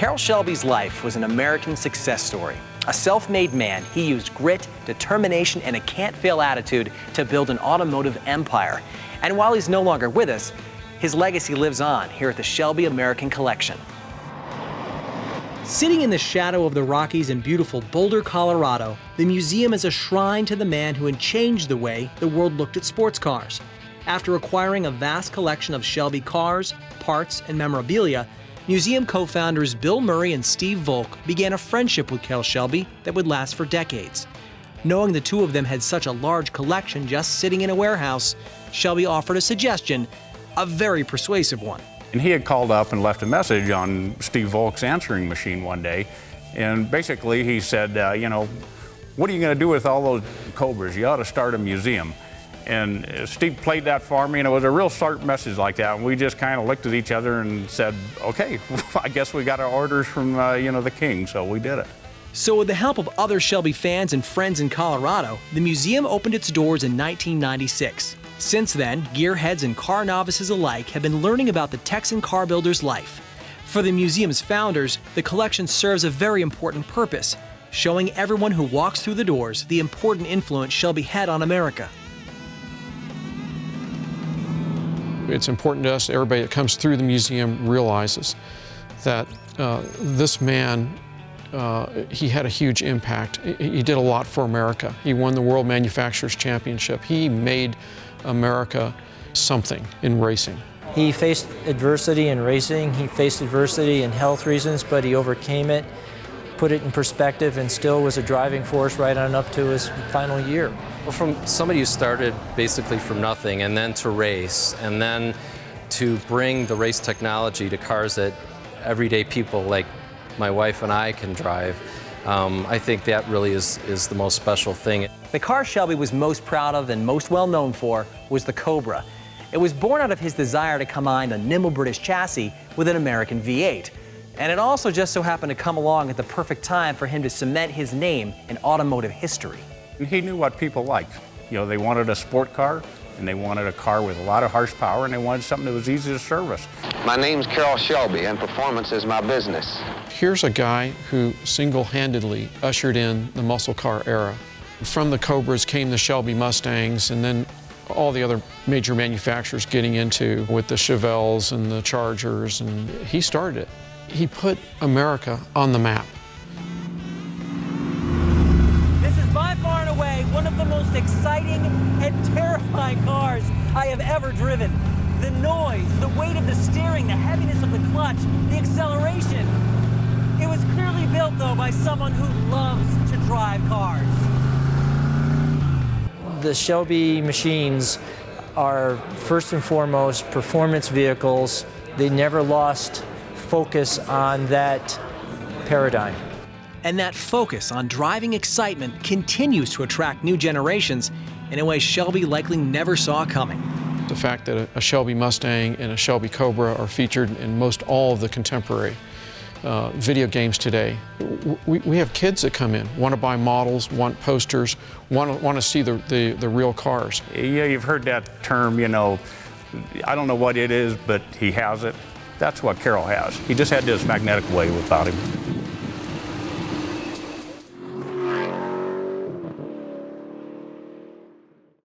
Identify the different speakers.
Speaker 1: Carroll Shelby's life was an American success story. A self-made man, he used grit, determination, and a can't-fail attitude to build an automotive empire. And while he's no longer with us, his legacy lives on here at the Shelby American Collection. Sitting in the shadow of the Rockies in beautiful Boulder, Colorado, the museum is a shrine to the man who had changed the way the world looked at sports cars. After acquiring a vast collection of Shelby cars, parts, and memorabilia, museum co-founders Bill Murray and Steve Volk began a friendship with Carroll Shelby that would last for decades. Knowing the two of them had such a large collection just sitting in a warehouse, Shelby offered a suggestion, a very persuasive one.
Speaker 2: And he had called up and left a message on Steve Volk's answering machine one day. And basically he said, you know, what are you going to do with all those Cobras? You ought to start a museum. And Steve played that for me, and it was a real sharp message like that. And we just kind of looked at each other and said, okay, I guess we got our orders from, you know, the king, so we did it.
Speaker 1: So with the help of other Shelby fans and friends in Colorado, the museum opened its doors in 1996. Since then, gearheads and car novices alike have been learning about the Texan car builder's life. For the museum's founders, the collection serves a very important purpose, showing everyone who walks through the doors the important influence Shelby had on America.
Speaker 3: It's important to us, everybody that comes through the museum realizes that this man, he had a huge impact. He did a lot for America. He won the World Manufacturers Championship. He made America something in racing.
Speaker 4: He faced adversity in racing, he faced adversity in health reasons, but he overcame it, put it in perspective, and still was a driving force right on up to his final year.
Speaker 5: Well, from somebody who started basically from nothing and then to race and then to bring the race technology to cars that everyday people like my wife and I can drive, I think that really is the most special thing.
Speaker 1: The car Shelby was most proud of and most well known for was the Cobra. It was born out of his desire to combine a nimble British chassis with an American V8. And it also just so happened to come along at the perfect time for him to cement his name in automotive history.
Speaker 2: He knew what people liked. You know, they wanted a sport car, and they wanted a car with a lot of horsepower, and they wanted something that was easy to service.
Speaker 6: My name's Carroll Shelby, and performance is my business.
Speaker 3: Here's a guy who single-handedly ushered in the muscle car era. From the Cobras came the Shelby Mustangs, and then all the other major manufacturers getting into with the Chevelles and the Chargers, and he started it. He put America on the map.
Speaker 1: This is by far and away one of the most exciting and terrifying cars I have ever driven. The noise, the weight of the steering, the heaviness of the clutch, the acceleration. It was clearly built, though, by someone who loves to drive cars.
Speaker 4: The Shelby machines are first and foremost performance vehicles. They never lost focus on that paradigm.
Speaker 1: And that focus on driving excitement continues to attract new generations in a way Shelby likely never saw coming.
Speaker 3: The fact that a Shelby Mustang and a Shelby Cobra are featured in most all of the contemporary video games today. We have kids that come in, want to buy models, want posters, want to see the real cars.
Speaker 2: Yeah, you've heard that term, you know, I don't know what it is, but he has it. That's what Carroll has. He just had this magnetic way about him.